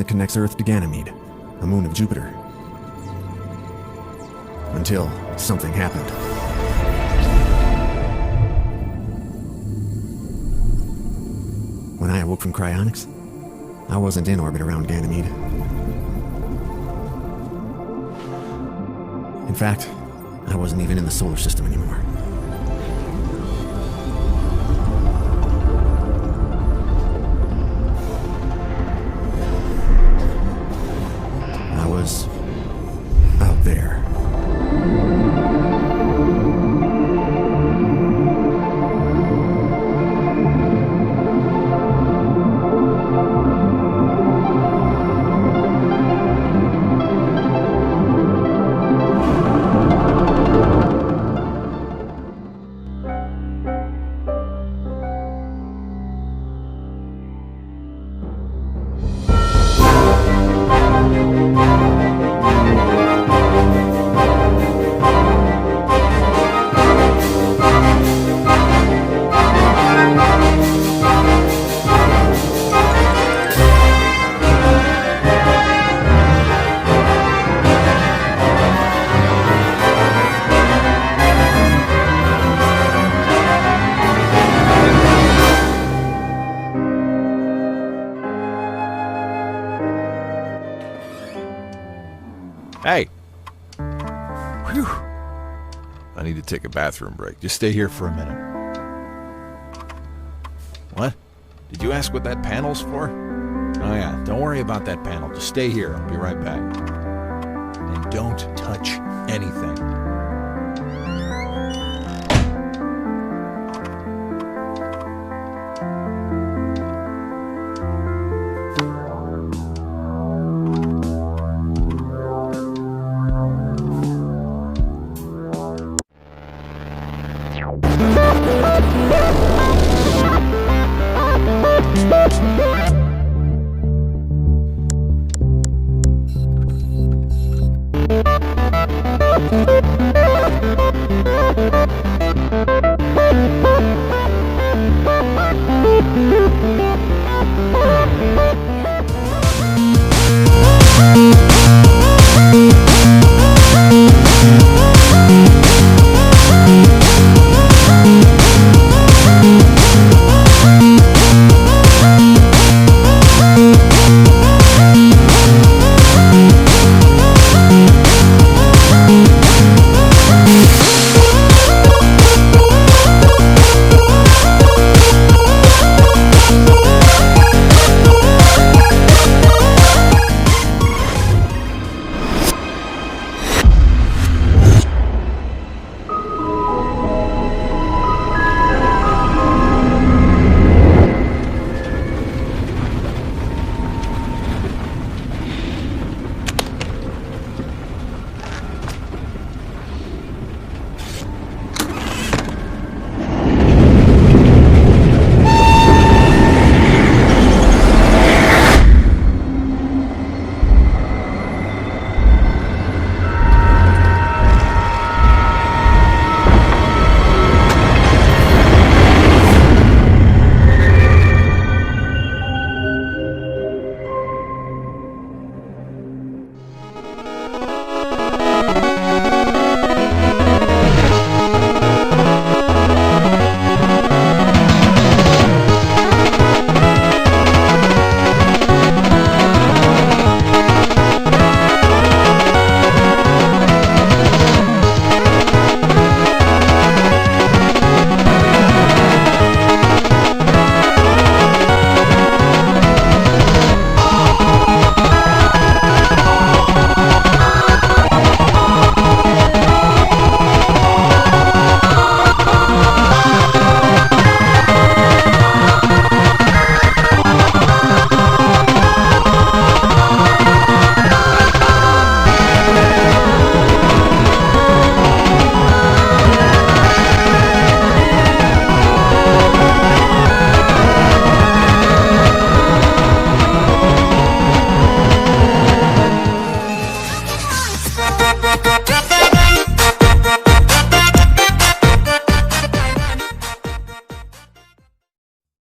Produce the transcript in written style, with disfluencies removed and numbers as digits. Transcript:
that connects Earth to Ganymede, a moon of Jupiter. Until something happened. When I awoke from cryonics, I wasn't in orbit around Ganymede. In fact, I wasn't even in the solar system anymore. I was out there. Hey! Whew. I need to take a bathroom break. Just stay here for a minute. What? Did you ask what that panel's for? Oh yeah, don't worry about that panel. Just stay here. I'll be right back. And don't touch anything.